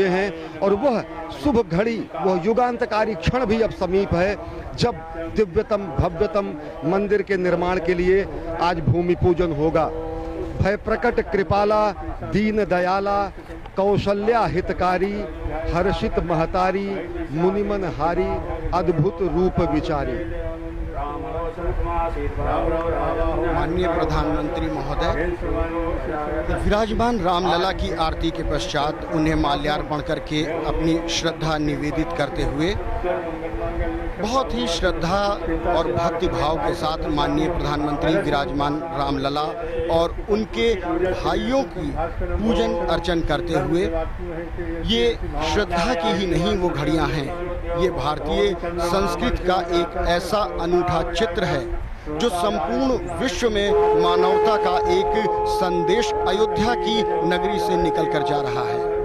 पहुंचे हैं और वह शुभ घड़ी, वह युगांतकारी क्षण भी अब समीप है जब दिव्यतम भव्यतम मंदिर के निर्माण के लिए आज भूमि पूजन होगा। भय प्रकट कृपाला दीन दयाला कौशल्या हितकारी हर्षित महतारी मुनिमन हारी अद्भुत रूप विचारी। माननीय प्रधानमंत्री महोदय, विराजमान रामलला की आरती के पश्चात उन्हें माल्यार्पण करके अपनी श्रद्धा निवेदित करते हुए बहुत ही श्रद्धा और भक्ति भाव के साथ माननीय प्रधानमंत्री विराजमान रामलला और उनके भाइयों की पूजन अर्चन करते हुए, ये श्रद्धा की ही नहीं वो घड़ियां हैं, ये भारतीय संस्कृति का एक ऐसा अनूठा चित्र है जो संपूर्ण विश्व में मानवता का एक संदेश अयोध्या की नगरी से निकल कर जा रहा है।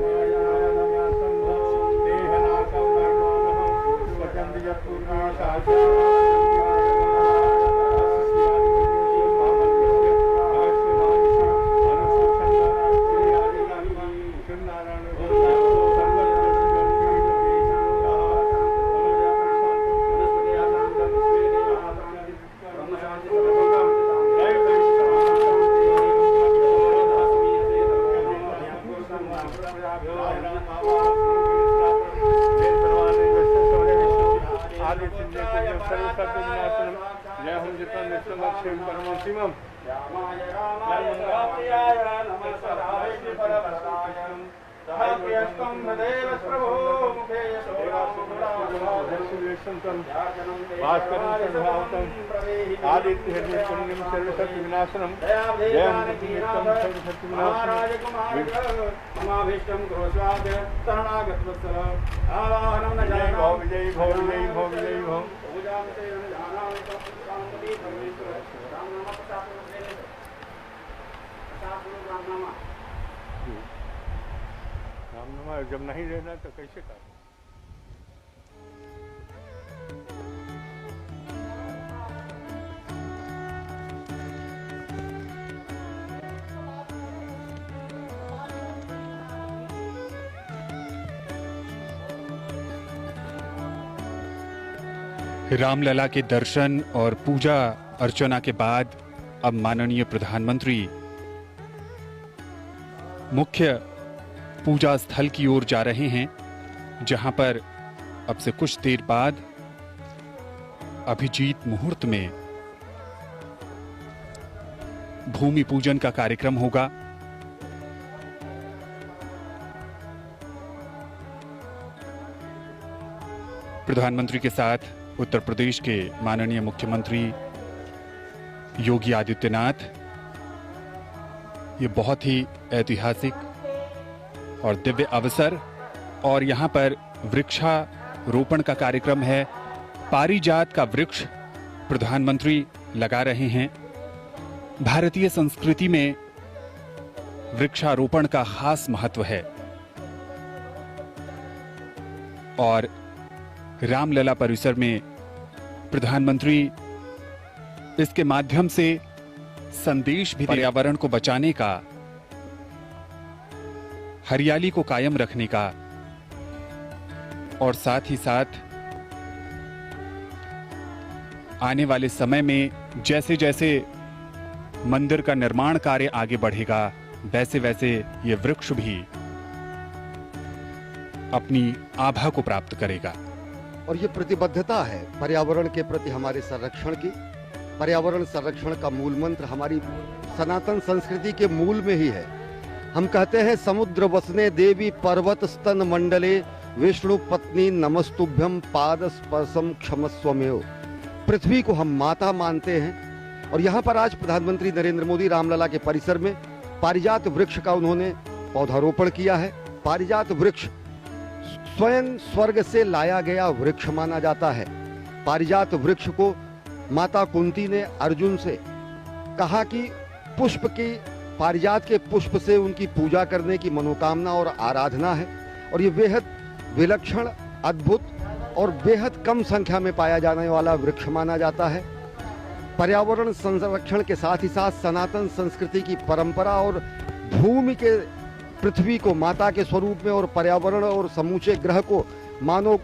जब नहीं रहना तो कैसे कर। रामलला के दर्शन और पूजा अर्चना के बाद अब माननीय प्रधानमंत्री मुख्य पूजा स्थल की ओर जा रहे हैं, जहां पर अब से कुछ देर बाद अभिजीत मुहूर्त में भूमि पूजन का कार्यक्रम होगा। प्रधानमंत्री के साथ उत्तर प्रदेश के माननीय मुख्यमंत्री योगी आदित्यनाथ, ये बहुत ही ऐतिहासिक और दिव्य अवसर, और यहाँ पर वृक्षारोपण का कार्यक्रम है। पारिजात का वृक्ष प्रधानमंत्री लगा रहे हैं। भारतीय संस्कृति में वृक्षारोपण का खास महत्व है और रामलला परिसर में प्रधानमंत्री इसके माध्यम से संदेश भी, पर्यावरण को बचाने का, हरियाली को कायम रखने का, और साथ ही साथ आने वाले समय में जैसे जैसे मंदिर का निर्माण कार्य आगे बढ़ेगा, वैसे वैसे ये वृक्ष भी अपनी आभा को प्राप्त करेगा। और ये प्रतिबद्धता है पर्यावरण के प्रति हमारे संरक्षण की। पर्यावरण संरक्षण का मूल मंत्र हमारी सनातन संस्कृति के मूल में ही है। हम कहते हैं समुद्र वसने देवी पर्वत स्तन मंडले विष्णु पत्नी नमस्तुभ्यम पाद स्पर्शम क्षमस्वमेव। पृथ्वी को हम माता मानते हैं और यहाँ पर आज प्रधानमंत्री नरेंद्र मोदी रामलला के परिसर में पारिजात वृक्ष का उन्होंने पौधारोपण किया है। पारिजात वृक्ष स्वयं स्वर्ग से लाया गया वृक्ष माना जाता है। पारिजात वृक्ष को माता कुंती ने अर्जुन से कहा कि पुष्प की, पारिजात के पुष्प से उनकी पूजा करने की मनोकामना और आराधना है और ये बेहद विलक्षण, अद्भुत और बेहद कम संख्या में पाया जाने वाला वृक्ष माना जाता है। पर्यावरण संरक्षण के साथ ही साथ सनातन संस्कृति की परंपरा और भूमि के पृथ्वी को माता के स्वरूप में और पर्यावरण और समूचे ग्रह को मानव